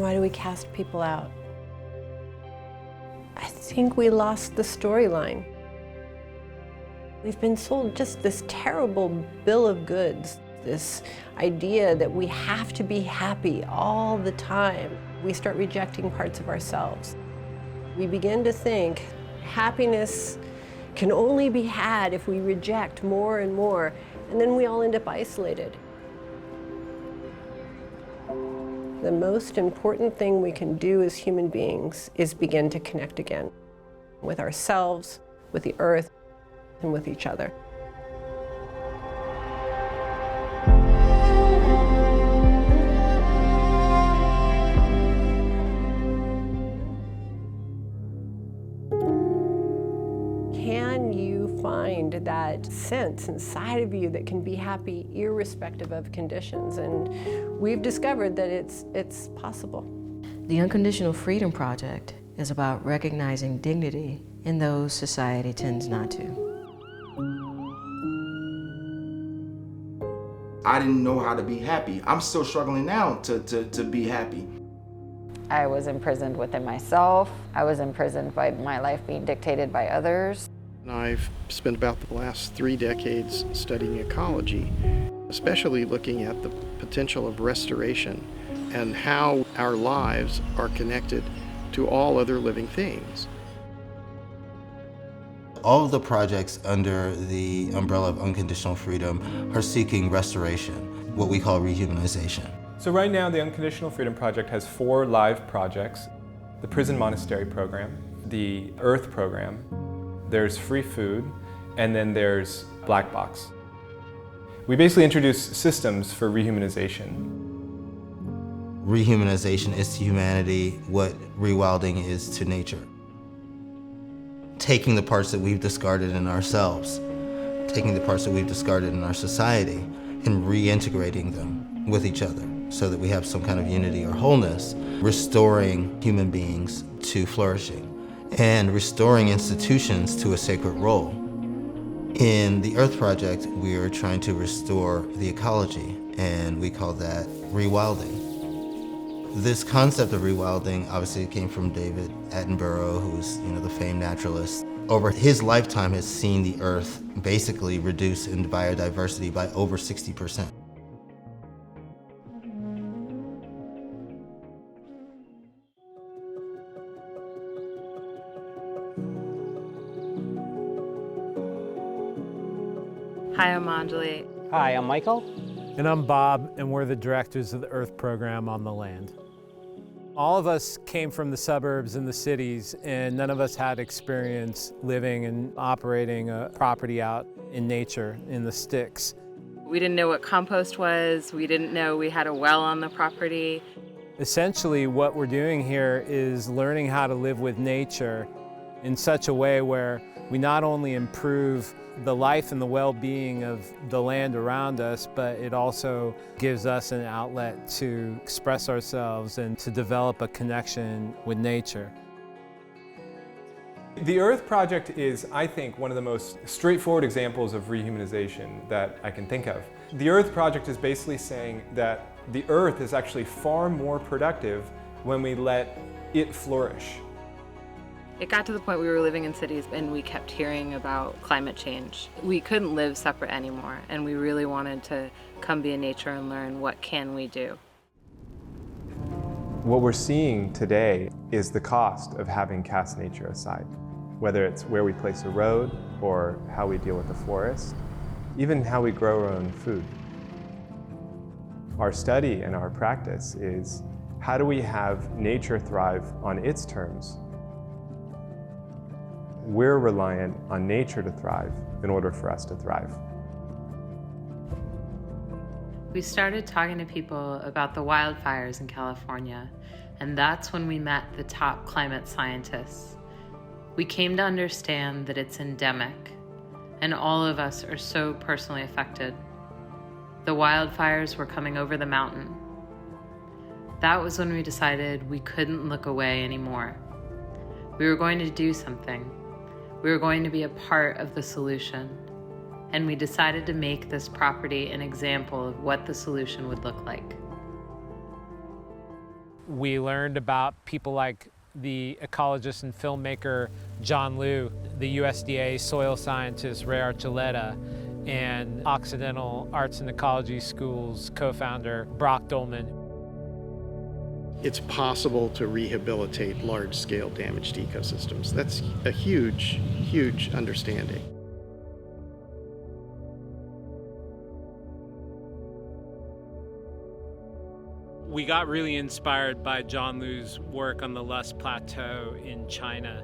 Why do we cast people out? I think we lost the storyline. We've been sold just this terrible bill of goods, this idea that we have to be happy all the time. We start rejecting parts of ourselves. We begin to think happiness can only be had if we reject more and more, and then we all end up isolated. The most important thing we can do as human beings is begin to connect again with ourselves, with the earth, and with each other. Can you find that sense inside of you that can be happy irrespective of conditions? And we've discovered that it's possible. The Unconditional Freedom Project is about recognizing dignity in those society tends not to. I didn't know how to be happy. I'm still struggling now to be happy. I was imprisoned within myself. I was imprisoned by my life being dictated by others. I've spent about the last 3 decades studying ecology, especially looking at the potential of restoration and how our lives are connected to all other living things. All of the projects under the umbrella of Unconditional Freedom are seeking restoration, what we call rehumanization. So right now the Unconditional Freedom Project has 4 live projects: the Prison Monastery program, the Earth program, there's free food, and then there's Black Box. We basically introduce systems for rehumanization. Rehumanization is to humanity what rewilding is to nature. Taking the parts that we've discarded in ourselves, taking the parts that we've discarded in our society, and reintegrating them with each other so that we have some kind of unity or wholeness, restoring human beings to flourishing, and restoring institutions to a sacred role. In the Earth Project, we are trying to restore the ecology, and we call that rewilding. This concept of rewilding obviously came from David Attenborough, who's the famed naturalist. Over his lifetime has seen the Earth basically reduce in biodiversity by over 60%. Hi, I'm Anjali. Hi, I'm Michael. And I'm Bob, and we're the directors of the Earth program on the land. All of us came from the suburbs and the cities, and none of us had experience living and operating a property out in nature, in the sticks. We didn't know what compost was. We didn't know we had a well on the property. Essentially, what we're doing here is learning how to live with nature in such a way where we not only improve the life and the well-being of the land around us, but it also gives us an outlet to express ourselves and to develop a connection with nature. The Earth Project is, I think, one of the most straightforward examples of rehumanization that I can think of. The Earth Project is basically saying that the Earth is actually far more productive when we let it flourish. It got to the point we were living in cities and we kept hearing about climate change. We couldn't live separate anymore, and we really wanted to come be in nature and learn what can we do. What we're seeing today is the cost of having cast nature aside, whether it's where we place a road or how we deal with the forest, even how we grow our own food. Our study and our practice is how do we have nature thrive on its terms? We're reliant on nature to thrive in order for us to thrive. We started talking to people about the wildfires in California, and that's when we met the top climate scientists. We came to understand that it's endemic, and all of us are so personally affected. The wildfires were coming over the mountain. That was when we decided we couldn't look away anymore. We were going to do something. We were going to be a part of the solution, and we decided to make this property an example of what the solution would look like. we learned about people like the ecologist and filmmaker John Liu, the USDA soil scientist Ray Archuleta, and Occidental Arts and Ecology School's co-founder Brock Dolman. It's possible to rehabilitate large-scale damaged ecosystems. That's a huge, huge understanding. We got really inspired by John Liu's work on the Loess Plateau in China.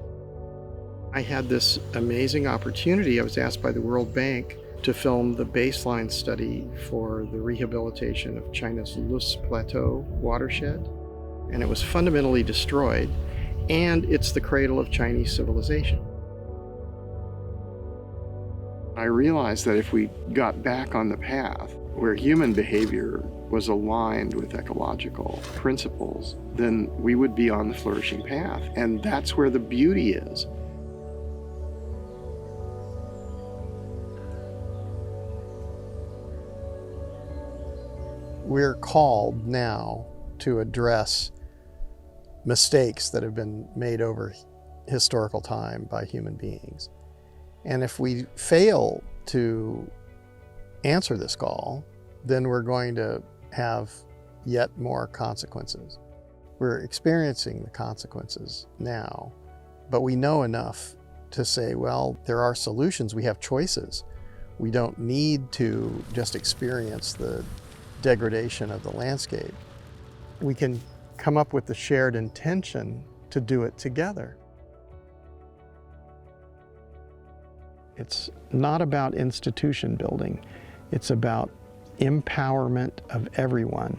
I had this amazing opportunity. I was asked by the World Bank to film the baseline study for the rehabilitation of China's Loess Plateau watershed. And it was fundamentally destroyed, and it's the cradle of Chinese civilization. I realized that if we got back on the path where human behavior was aligned with ecological principles, then we would be on the flourishing path. And that's where the beauty is. We're called now to address mistakes that have been made over historical time by human beings. And if we fail to answer this call, then we're going to have yet more consequences. We're experiencing the consequences now, but we know enough to say, well, there are solutions, we have choices. We don't need to just experience the degradation of the landscape. We can come up with the shared intention to do it together. It's not about institution building. It's about empowerment of everyone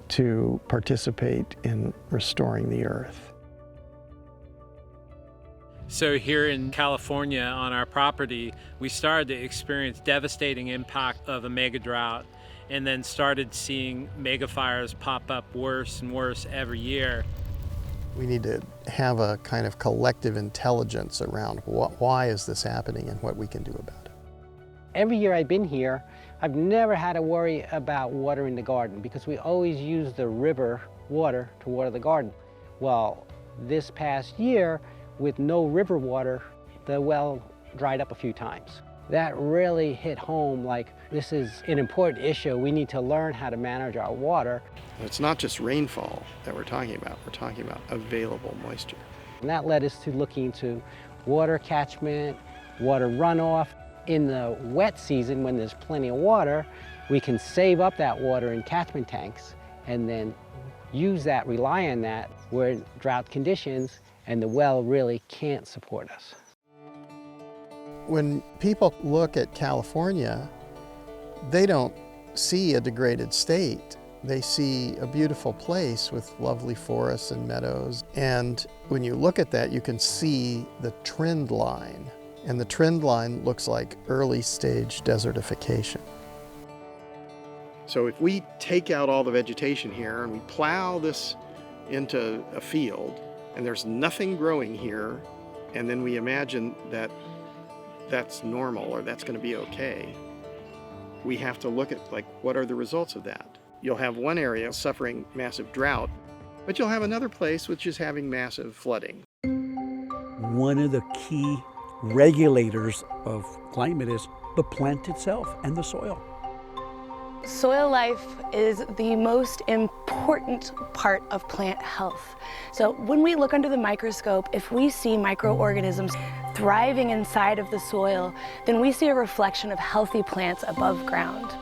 to participate in restoring the earth. So here in California on our property, we started to experience devastating impact of a mega drought, and then started seeing mega fires pop up worse and worse every year. We need to have a kind of collective intelligence around why is this happening and what we can do about it. Every year I've been here, I've never had to worry about watering the garden because we always use the river water to water the garden. Well, this past year, with no river water, the well dried up a few times. That really hit home, like this is an important issue. We need to learn how to manage our water. It's not just rainfall that we're talking about available moisture. And that led us to looking into water catchment, water runoff. In the wet season, when there's plenty of water, we can save up that water in catchment tanks and then use that, rely on that, where drought conditions and the well really can't support us. When people look at California, they don't see a degraded state. They see a beautiful place with lovely forests and meadows. And when you look at that, you can see the trend line. And the trend line looks like early stage desertification. So if we take out all the vegetation here and we plow this into a field and there's nothing growing here, and then we imagine that that's normal or that's going to be okay, we have to look at what are the results of that. You'll have one area suffering massive drought, but you'll have another place which is having massive flooding. One of the key regulators of climate is the plant itself and the soil. Soil life is the most important part of plant health. So when we look under the microscope, if we see microorganisms thriving inside of the soil, then we see a reflection of healthy plants above ground.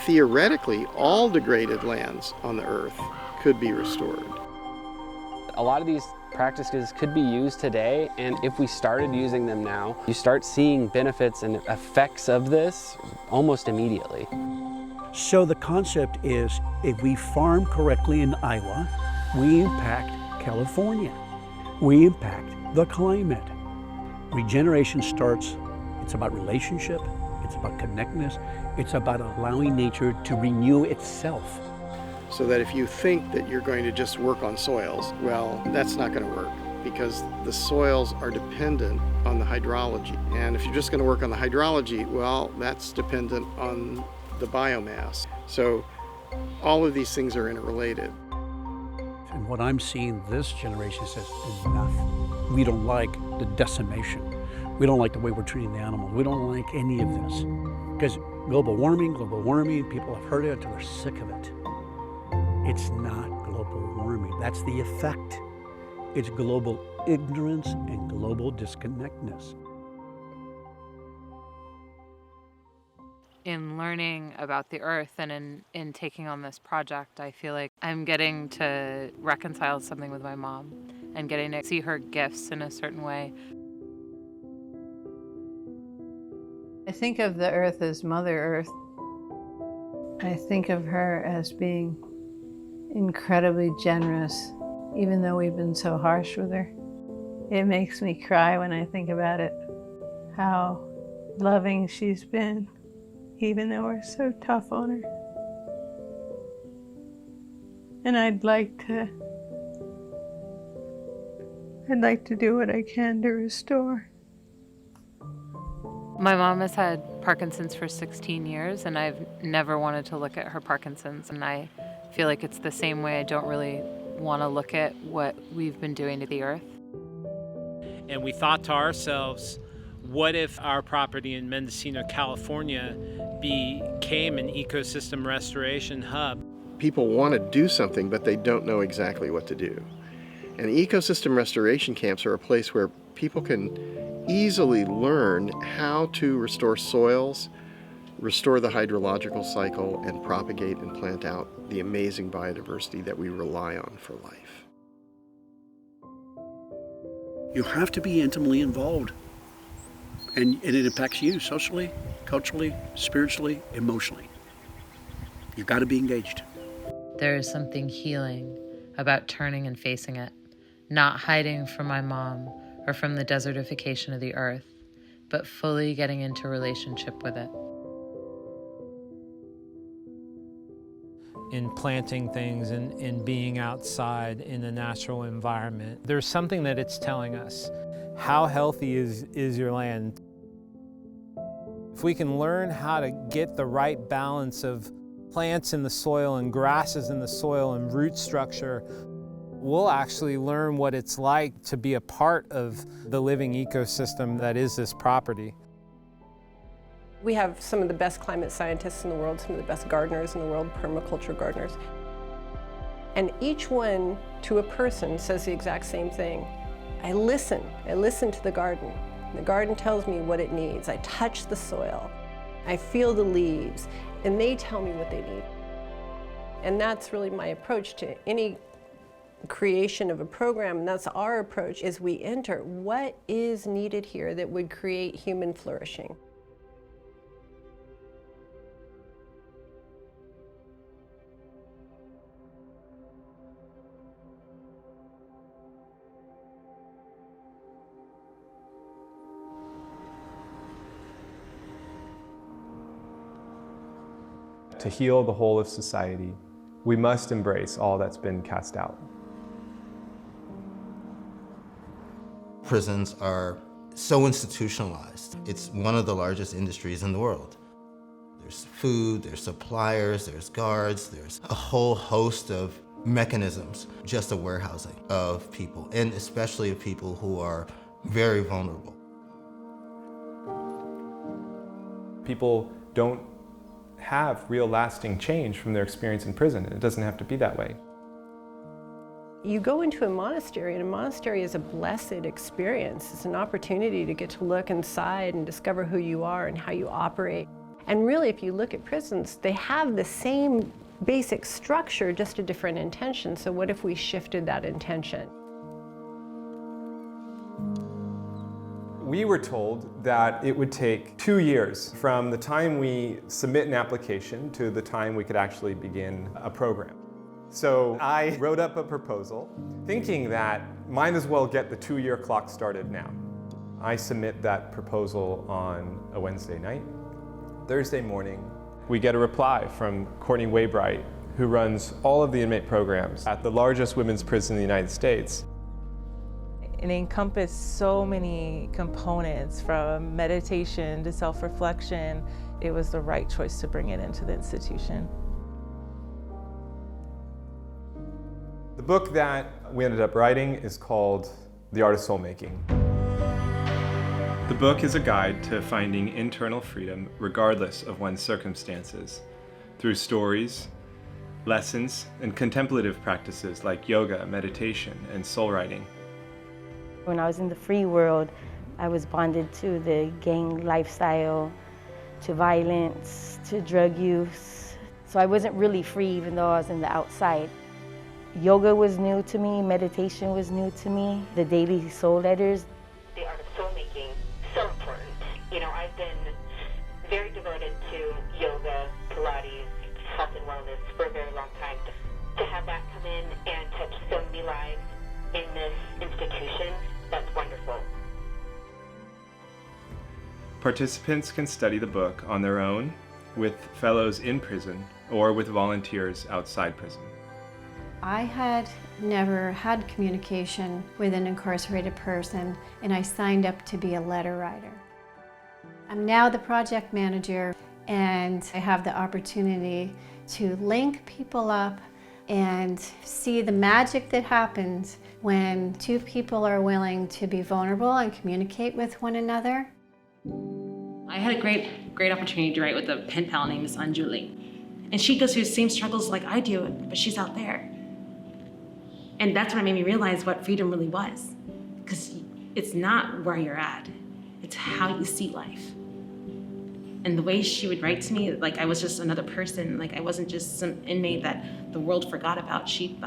Theoretically, all degraded lands on the earth could be restored. A lot of these practices could be used today, and if we started using them now, you start seeing benefits and effects of this almost immediately. So the concept is, if we farm correctly in Iowa, we impact California. We impact the climate. Regeneration starts, it's about relationship, it's about connectedness, it's about allowing nature to renew itself. So that if you think that you're going to just work on soils, well, that's not going to work, because the soils are dependent on the hydrology. And if you're just going to work on the hydrology, well, that's dependent on the biomass. So all of these things are interrelated. And what I'm seeing, this generation says, enough. We don't like the decimation. We don't like the way we're treating the animals. We don't like any of this. Because global warming, people have heard it until they're sick of it. It's not global warming. That's the effect. It's global ignorance and global disconnectedness. In learning about the earth and in taking on this project, I feel like I'm getting to reconcile something with my mom and getting to see her gifts in a certain way. I think of the earth as Mother Earth. I think of her as being incredibly generous, even though we've been so harsh with her. It makes me cry when I think about it, how loving she's been, even though we're so tough on her. And I'd like to do what I can to restore. My mom has had Parkinson's for 16 years, and I've never wanted to look at her Parkinson's. And I feel like it's the same way I don't really want to look at what we've been doing to the earth. And we thought to ourselves, what if our property in Mendocino, California became an ecosystem restoration hub? People want to do something, but they don't know exactly what to do. And ecosystem restoration camps are a place where people can easily learn how to restore soils, restore the hydrological cycle, and propagate and plant out the amazing biodiversity that we rely on for life. You have to be intimately involved. And it impacts you socially, culturally, spiritually, emotionally. You've got to be engaged. There is something healing about turning and facing it, not hiding from my mom or from the desertification of the earth, but fully getting into relationship with it. In planting things and in being outside in a natural environment, there's something that it's telling us. How healthy is your land? If we can learn how to get the right balance of plants in the soil and grasses in the soil and root structure, we'll actually learn what it's like to be a part of the living ecosystem that is this property. We have some of the best climate scientists in the world, some of the best gardeners in the world, permaculture gardeners. And each one, to a person, says the exact same thing. I listen to the garden. The garden tells me what it needs. I touch the soil. I feel the leaves, and they tell me what they need. And that's really my approach to any creation of a program, and that's our approach, is we enter what is needed here that would create human flourishing. To heal the whole of society, we must embrace all that's been cast out. Prisons are so institutionalized. It's one of the largest industries in the world. There's food, there's suppliers, there's guards, there's a whole host of mechanisms, just a warehousing of people, and especially of people who are very vulnerable. People don't have real lasting change from their experience in prison, and it doesn't have to be that way. You go into a monastery, and a monastery is a blessed experience. It's an opportunity to get to look inside and discover who you are and how you operate. And really, if you look at prisons, they have the same basic structure, just a different intention. So what if we shifted that intention? We were told that it would take 2 years from the time we submit an application to the time we could actually begin a program. So I wrote up a proposal thinking that might as well get the 2-year clock started now. I submit that proposal on a Wednesday night. Thursday morning, we get a reply from Courtney Waybright, who runs all of the inmate programs at the largest women's prison in the United States. It encompassed so many components, from meditation to self-reflection. It was the right choice to bring it into the institution. The book that we ended up writing is called The Art of Soul Making. The book is a guide to finding internal freedom regardless of one's circumstances, through stories, lessons, and contemplative practices like yoga, meditation, and soul writing. When I was in the free world, I was bonded to the gang lifestyle, to violence, to drug use. So I wasn't really free even though I was in the outside. Yoga was new to me, meditation was new to me, the daily soul letters. The art of soul making, so important. You know, I've been very devoted to yoga, Pilates, health and wellness for a very long time. To have that come in and touch so many lives in this institution, that's wonderful. Participants can study the book on their own, with fellows in prison, or with volunteers outside prison. I had never had communication with an incarcerated person, and I signed up to be a letter writer. I'm now the project manager, and I have the opportunity to link people up and see the magic that happens when two people are willing to be vulnerable and communicate with one another. I had a great opportunity to write with a pen pal named Miss Anjuli. And she goes through the same struggles like I do, but she's out there. And that's when it made me realize what freedom really was. Because it's not where you're at, it's how you see life. And the way she would write to me, like I was just another person, like I wasn't just some inmate that the world forgot about. She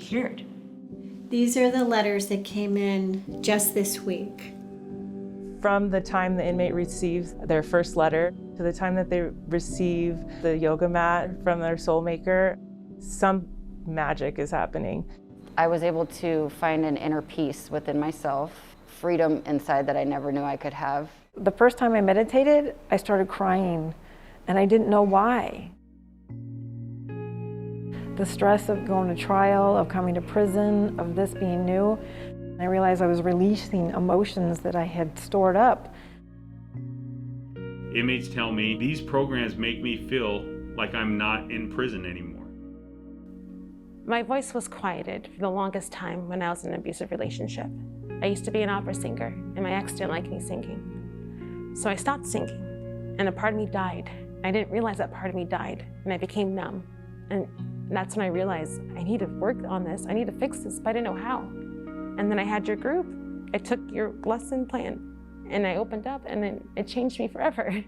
cared. These are the letters that came in just this week. From the time the inmate receives their first letter to the time that they receive the yoga mat from their soul maker, some magic is happening. I was able to find an inner peace within myself, freedom inside that I never knew I could have. The first time I meditated, I started crying, and I didn't know why. The stress of going to trial, of coming to prison, of this being new, I realized I was releasing emotions that I had stored up. Inmates tell me these programs make me feel like I'm not in prison anymore. My voice was quieted for the longest time when I was in an abusive relationship. I used to be an opera singer, and my ex didn't like me singing. So I stopped singing, and a part of me died. I didn't realize that part of me died, and I became numb. And that's when I realized I need to work on this, I need to fix this, but I didn't know how. And then I had your group. I took your lesson plan, and I opened up, and then it changed me forever.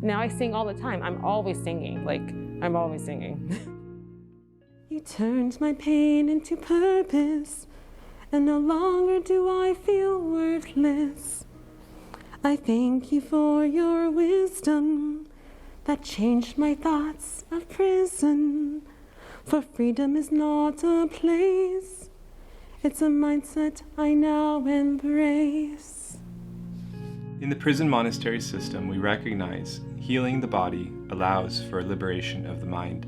Now I sing all the time. I'm always singing, I'm always singing. You turned my pain into purpose, and no longer do I feel worthless. I thank you for your wisdom that changed my thoughts of prison. For freedom is not a place, it's a mindset I now embrace. In the prison monastery system, we recognize healing the body allows for liberation of the mind.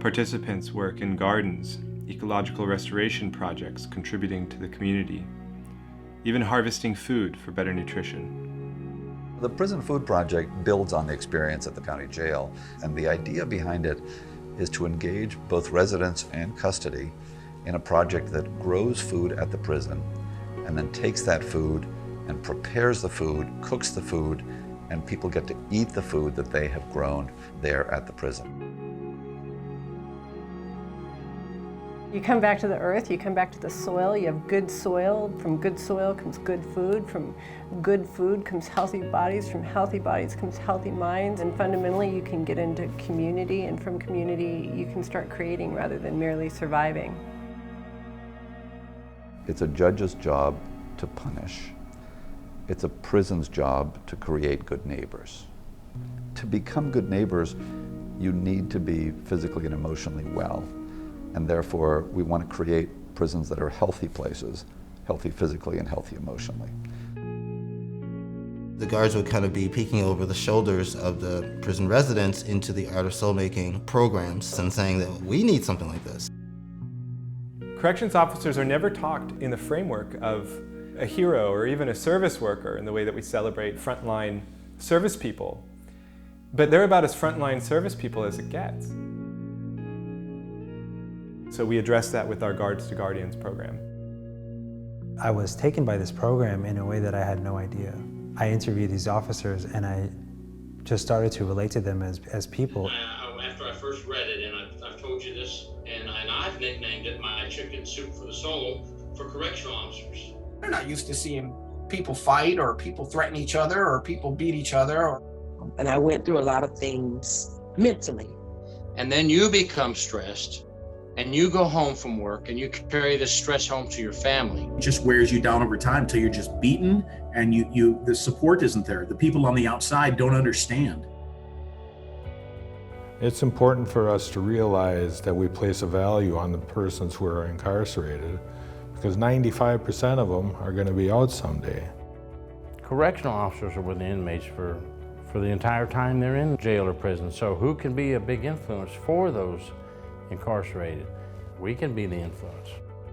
Participants work in gardens, ecological restoration projects contributing to the community, even harvesting food for better nutrition. The Prison Food Project builds on the experience at the county jail, and the idea behind it is to engage both residents and custody in a project that grows food at the prison and then takes that food and prepares the food, cooks the food, and people get to eat the food that they have grown there at the prison. You come back to the earth, you come back to the soil, you have good soil. From good soil comes good food. From good food comes healthy bodies. From healthy bodies comes healthy minds. And fundamentally, you can get into community, and from community, you can start creating rather than merely surviving. It's a judge's job to punish. It's a prison's job to create good neighbors. To become good neighbors, you need to be physically and emotionally well. And therefore, we want to create prisons that are healthy places, healthy physically and healthy emotionally. The guards would kind of be peeking over the shoulders of the prison residents into the Art of Soul Making programs and saying that we need something like this. Corrections officers are never talked in the framework of a hero or even a service worker in the way that we celebrate frontline service people. But they're about as frontline service people as it gets. So we address that with our Guards to Guardians program. I was taken by this program in a way that I had no idea. I interviewed these officers and I just started to relate to them as people. After I first read it, and I've told you this, and I've nicknamed it my chicken soup for the soul for correctional officers. They're not used to seeing people fight or people threaten each other or people beat each other. And I went through a lot of things mentally. And then you become stressed, and you go home from work and you carry this stress home to your family. It just wears you down over time until you're just beaten and the support isn't there. The people on the outside don't understand. It's important for us to realize that we place a value on the persons who are incarcerated, because 95% of them are going to be out someday. Correctional officers are with the inmates for the entire time they're in jail or prison. So who can be a big influence for those incarcerated? We can be the influence.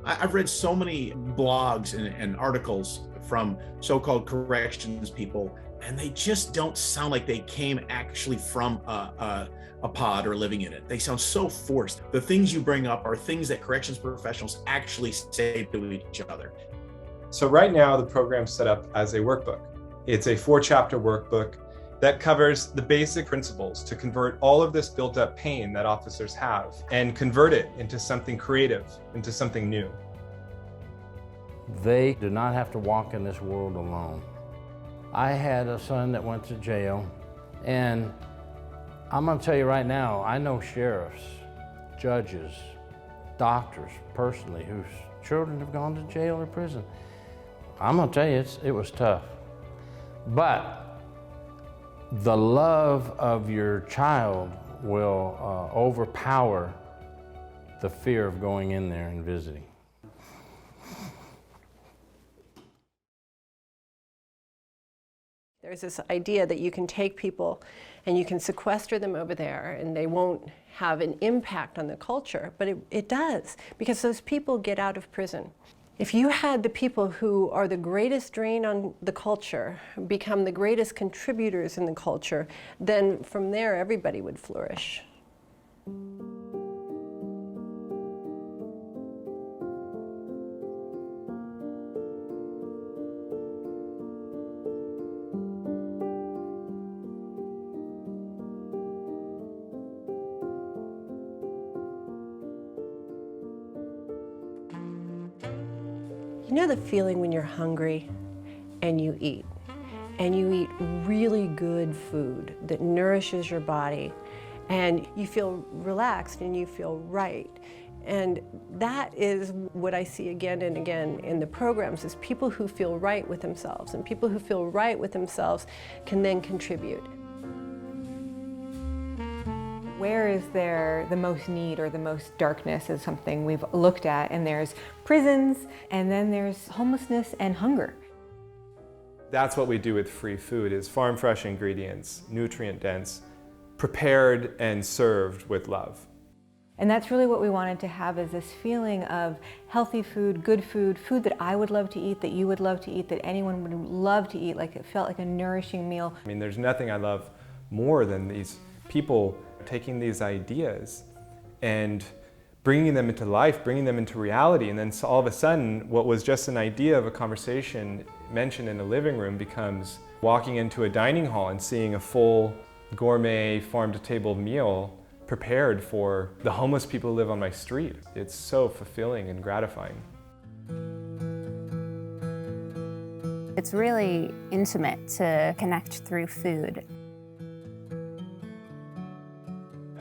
I've read so many blogs and articles from so-called corrections people, and they just don't sound like they came actually from a pod or living in it. They sound so forced. The things you bring up are things that corrections professionals actually say to each other. So right now the program's set up as a workbook. It's a 4-chapter workbook that covers the basic principles to convert all of this built up pain that officers have and convert it into something creative, into something new. They do not have to walk in this world alone. I had a son that went to jail, and I'm gonna tell you right now, I know sheriffs, judges, doctors personally whose children have gone to jail or prison. I'm gonna tell you, it was tough. But the love of your child will overpower the fear of going in there and visiting. There's this idea that you can take people and you can sequester them over there and they won't have an impact on the culture, but it does, because those people get out of prison. If you had the people who are the greatest drain on the culture become the greatest contributors in the culture, then from there everybody would flourish. You know the feeling when you're hungry and you eat really good food that nourishes your body, and you feel relaxed and you feel right. And that is what I see again and again in the programs, is people who feel right with themselves, and people who feel right with themselves can then contribute. Where is there the most need or the most darkness is something we've looked at, and there's prisons, and then there's homelessness and hunger. That's what we do with free food, is farm fresh ingredients, nutrient dense, prepared and served with love. And that's really what we wanted to have, is this feeling of healthy food, good food, food that I would love to eat, that you would love to eat, that anyone would love to eat, like it felt like a nourishing meal. I mean, there's nothing I love more than these people taking these ideas and bringing them into life, bringing them into reality, and then all of a sudden what was just an idea of a conversation mentioned in a living room becomes walking into a dining hall and seeing a full gourmet farm-to-table meal prepared for the homeless people who live on my street. It's so fulfilling and gratifying. It's really intimate to connect through food.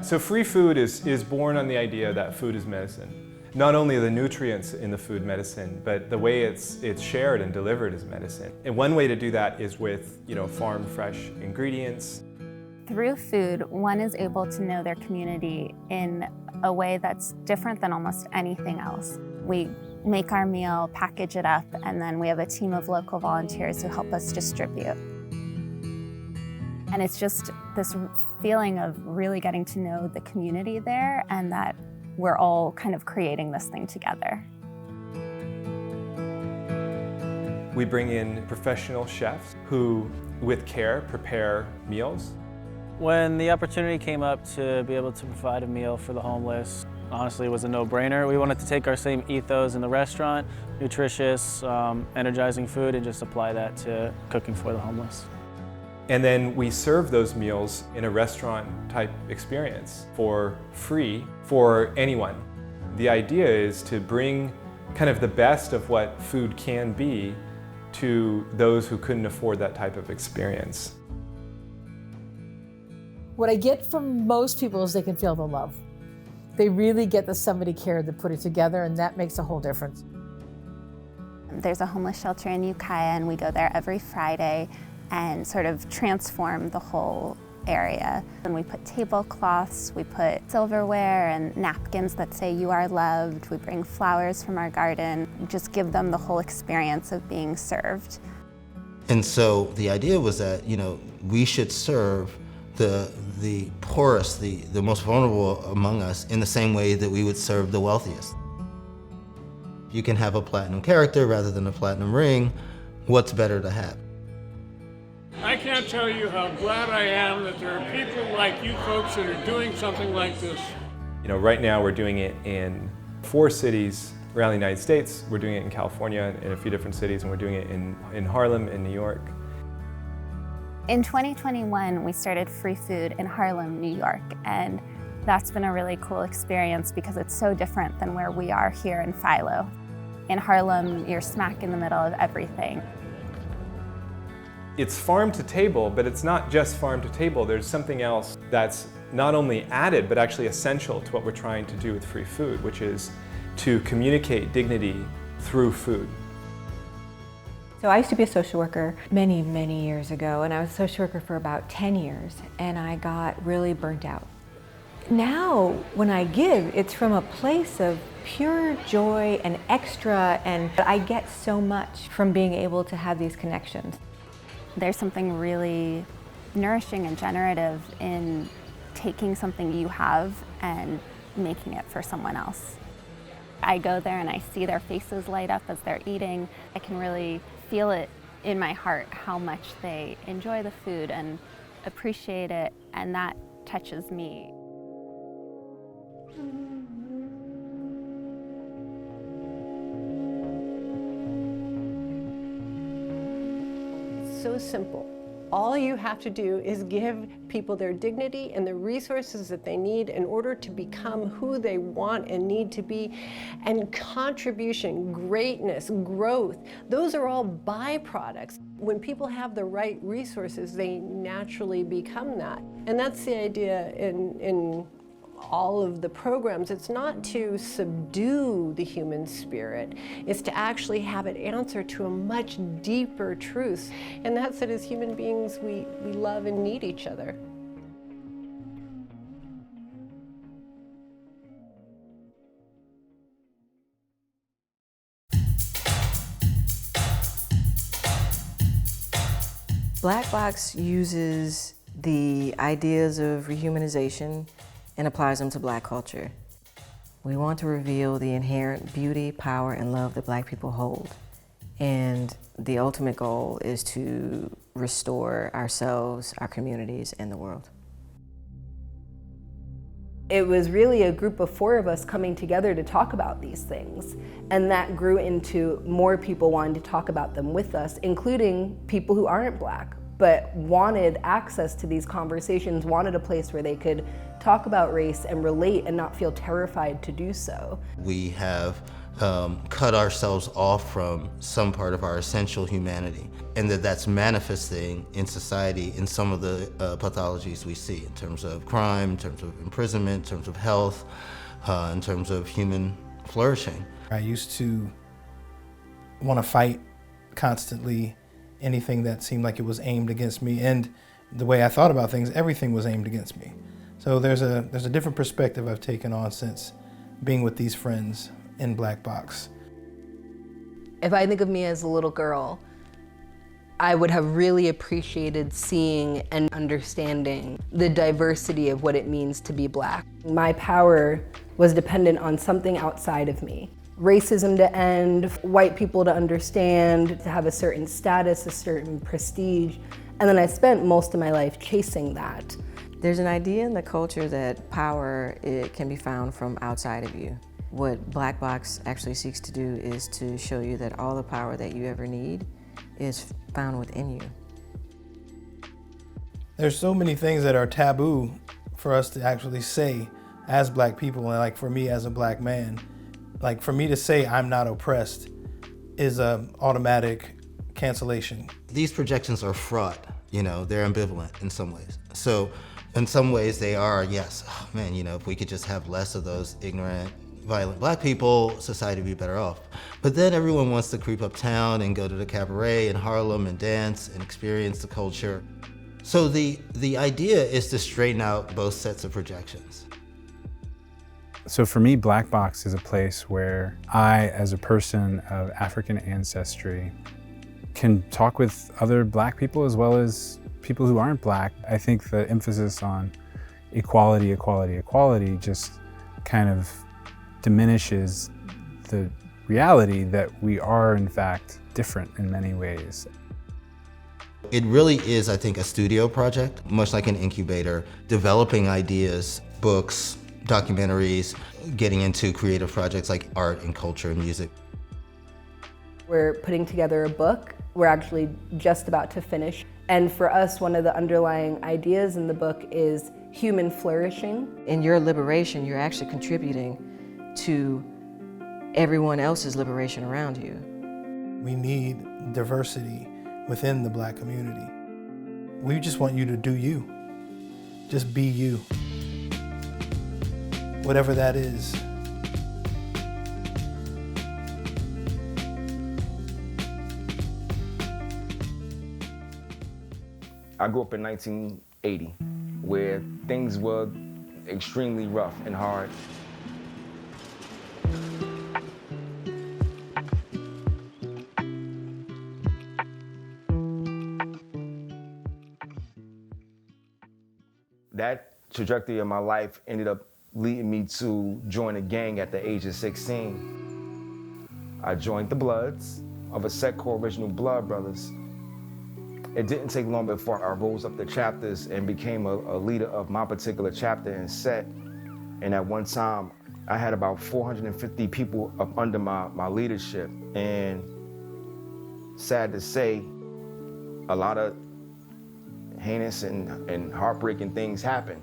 So free food is born on the idea that food is medicine. Not only the nutrients in the food medicine, but the way it's shared and delivered is medicine. And one way to do that is with, farm fresh ingredients. Through food, one is able to know their community in a way that's different than almost anything else. We make our meal, package it up, and then we have a team of local volunteers who help us distribute. And it's just this feeling of really getting to know the community there, and that we're all kind of creating this thing together. We bring in professional chefs who, with care, prepare meals. When the opportunity came up to be able to provide a meal for the homeless, honestly was a no-brainer. We wanted to take our same ethos in the restaurant, nutritious, energizing food, and just apply that to cooking for the homeless. And then we serve those meals in a restaurant-type experience for free for anyone. The idea is to bring kind of the best of what food can be to those who couldn't afford that type of experience. What I get from most people is they can feel the love. They really get that somebody cared to put it together, and that makes a whole difference. There's a homeless shelter in Ukiah, and we go there every Friday and sort of transform the whole area. And we put tablecloths, we put silverware and napkins that say "You are loved." We bring flowers from our garden, just give them the whole experience of being served. And so the idea was that, we should serve the poorest, the most vulnerable among us in the same way that we would serve the wealthiest. You can have a platinum character rather than a platinum ring. What's better to have? I can't tell you how glad I am that there are people like you folks that are doing something like this. Right now we're doing it in 4 cities around the United States. We're doing it in California in a few different cities, and we're doing it in Harlem in New York. In 2021, we started free food in Harlem, New York, and that's been a really cool experience because it's so different than where we are here in Philo. In Harlem, you're smack in the middle of everything. It's farm to table, but it's not just farm to table. There's something else that's not only added, but actually essential to what we're trying to do with free food, which is to communicate dignity through food. So I used to be a social worker many, many years ago, and I was a social worker for about 10 years, and I got really burnt out. Now, when I give, it's from a place of pure joy and extra, and I get so much from being able to have these connections. There's something really nourishing and generative in taking something you have and making it for someone else. I go there and I see their faces light up as they're eating. I can really feel it in my heart how much they enjoy the food and appreciate it, and that touches me. So simple. All you have to do is give people their dignity and the resources that they need in order to become who they want and need to be. And contribution, greatness, growth, those are all byproducts. When people have the right resources, they naturally become that. And that's the idea in all of the programs. It's not to subdue the human spirit, it's to actually have it answer to a much deeper truth. And that's that as human beings, we love and need each other. Black Box uses the ideas of rehumanization and applies them to Black culture. We want to reveal the inherent beauty, power, and love that Black people hold. And the ultimate goal is to restore ourselves, our communities, and the world. It was really a group of 4 of us coming together to talk about these things. And that grew into more people wanting to talk about them with us, including people who aren't Black, but wanted access to these conversations, wanted a place where they could talk about race and relate and not feel terrified to do so. We have cut ourselves off from some part of our essential humanity, and that's manifesting in society in some of the pathologies we see in terms of crime, in terms of imprisonment, in terms of health, in terms of human flourishing. I used to want to fight constantly anything that seemed like it was aimed against me, and the way I thought about things, everything was aimed against me. So there's a different perspective I've taken on since being with these friends in Black Box. If I think of me as a little girl, I would have really appreciated seeing and understanding the diversity of what it means to be Black. My power was dependent on something outside of me. Racism to end, white people to understand, to have a certain status, a certain prestige. And then I spent most of my life chasing that. There's an idea in the culture that power, it can be found from outside of you. What Black Box actually seeks to do is to show you that all the power that you ever need is found within you. There's so many things that are taboo for us to actually say as Black people, and like for me as a Black man, like for me to say I'm not oppressed is an automatic cancellation. These projections are fraught, you know, they're ambivalent in some ways. So in some ways they are, yes, oh man, you know, if we could just have less of those ignorant, violent Black people, society would be better off. But then everyone wants to creep uptown and go to the cabaret in Harlem and dance and experience the culture. So the idea is to straighten out both sets of projections. So for me, Black Box is a place where I, as a person of African ancestry, can talk with other Black people as well as people who aren't Black. I think the emphasis on equality, equality, equality just kind of diminishes the reality that we are, in fact, different in many ways. It really is, I think, a studio project, much like an incubator, developing ideas, books, documentaries, getting into creative projects like art and culture and music. We're putting together a book. We're actually just about to finish. And for us, one of the underlying ideas in the book is human flourishing. In your liberation, you're actually contributing to everyone else's liberation around you. We need diversity within the Black community. We just want you to do you. Just be you. Whatever that is. I grew up in 1980, where things were extremely rough and hard. That trajectory of my life ended up leading me to join a gang at the age of 16. I joined the Bloods of a set called Original Blood Brothers. It didn't take long before I rose up the chapters and became a leader of my particular chapter and set. And at one time, I had about 450 people up under my leadership. And sad to say, a lot of heinous and heartbreaking things happened.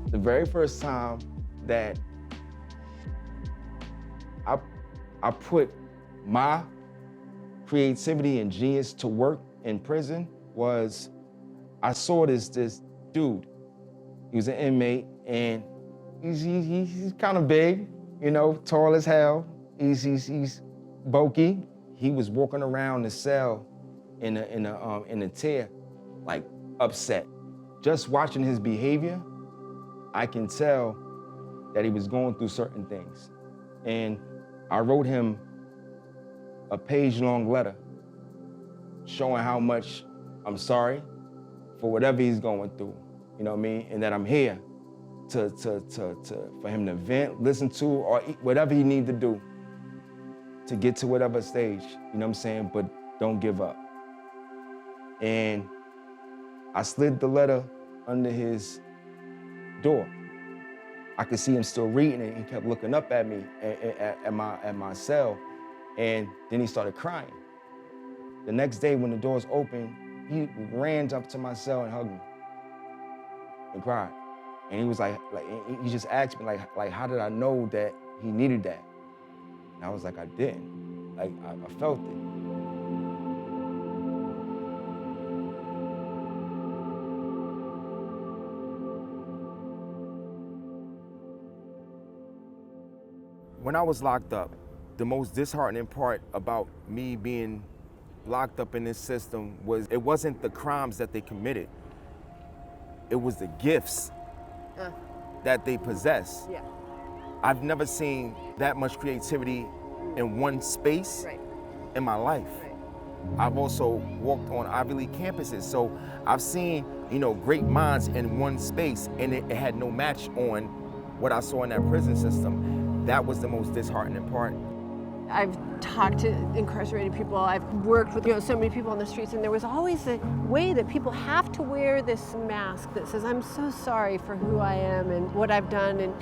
The very first time that I put my creativity and genius to work in prison was, I saw this dude. He was an inmate, and he's kind of big, you know, tall as hell. He's bulky. He was walking around the cell in a tear, like upset. Just watching his behavior, I can tell that he was going through certain things. And I wrote him a page-long letter showing how much I'm sorry for whatever he's going through, you know what I mean? And that I'm here for him to vent, listen to, or whatever he needs to do to get to whatever stage, you know what I'm saying? But don't give up. And I slid the letter under his door. I could see him still reading it. He kept looking up at me at my cell, and then he started crying. The next day when the doors opened, he ran up to my cell and hugged me and cried. And he was like he just asked me like how did I know that he needed that? And I was like, I didn't. Like I felt it. When I was locked up, the most disheartening part about me being locked up in this system was it wasn't the crimes that they committed. It was the gifts that they possess. Yeah. I've never seen that much creativity in one space in my life. I've also walked on Ivy League campuses, so I've seen, you know, great minds in one space, and it had no match on what I saw in that prison system. That was the most disheartening part. I've talked to incarcerated people, I've worked with so many people on the streets, and there was always a way that people have to wear this mask that says, I'm so sorry for who I am and what I've done,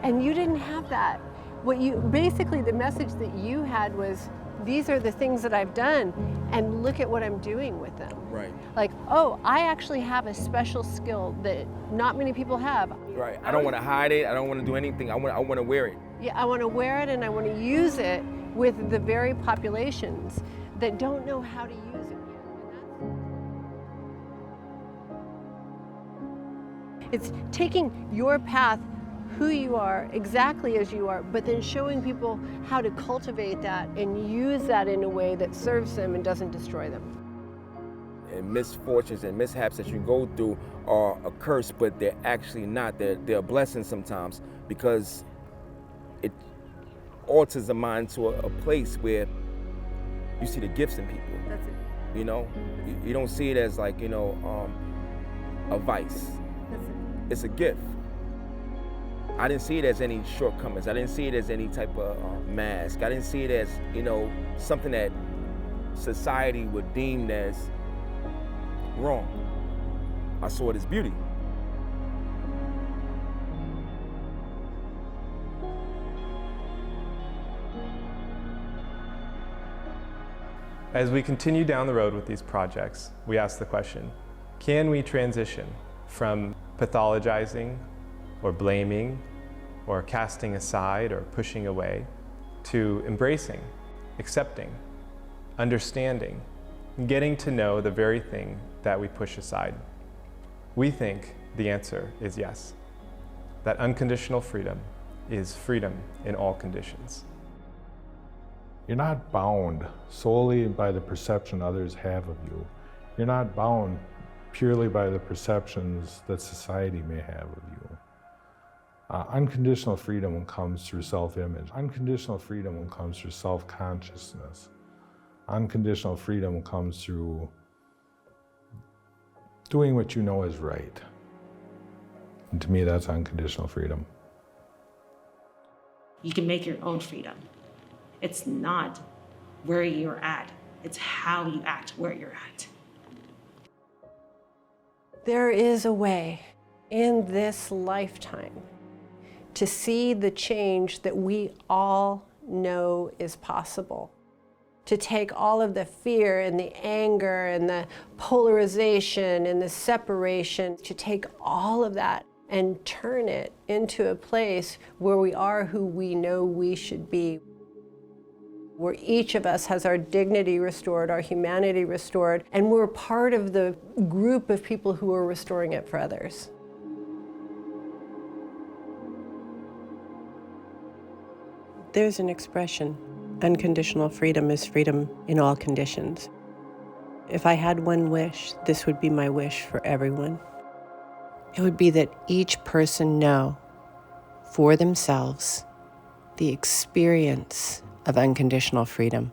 and you didn't have that. Basically the message that you had was, these are the things that I've done, and look at what I'm doing with them. Right. Like, oh, I actually have a special skill that not many people have. Right. I don't want to hide it. I don't want to do anything. I want to wear it. Yeah, I want to wear it, and I want to use it with the very populations that don't know how to use it yet. It's taking your path, who you are, exactly as you are, but then showing people how to cultivate that and use that in a way that serves them and doesn't destroy them. And misfortunes and mishaps that you go through are a curse, but they're actually not. They're a blessing sometimes, because it alters the mind to a place where you see the gifts in people. That's it. You know, you don't see it as like, a vice. That's it. It's a gift. I didn't see it as any shortcomings. I didn't see it as any type of mask. I didn't see it as, something that society would deem as wrong. I saw it as beauty. As we continue down the road with these projects, we ask the question, can we transition from pathologizing or blaming or casting aside or pushing away to embracing, accepting, understanding, and getting to know the very thing that we push aside? We think the answer is yes, that unconditional freedom is freedom in all conditions. You're not bound solely by the perception others have of you. You're not bound purely by the perceptions that society may have of you. Unconditional freedom comes through self-image. Unconditional freedom comes through self-consciousness. Unconditional freedom comes through doing what you know is right. And to me, that's unconditional freedom. You can make your own freedom. It's not where you're at, it's how you act where you're at. There is a way in this lifetime to see the change that we all know is possible. To take all of the fear and the anger and the polarization and the separation, to take all of that and turn it into a place where we are who we know we should be. Where each of us has our dignity restored, our humanity restored, and we're part of the group of people who are restoring it for others. There's an expression, unconditional freedom is freedom in all conditions. If I had one wish, this would be my wish for everyone. It would be that each person know for themselves the experience of unconditional freedom.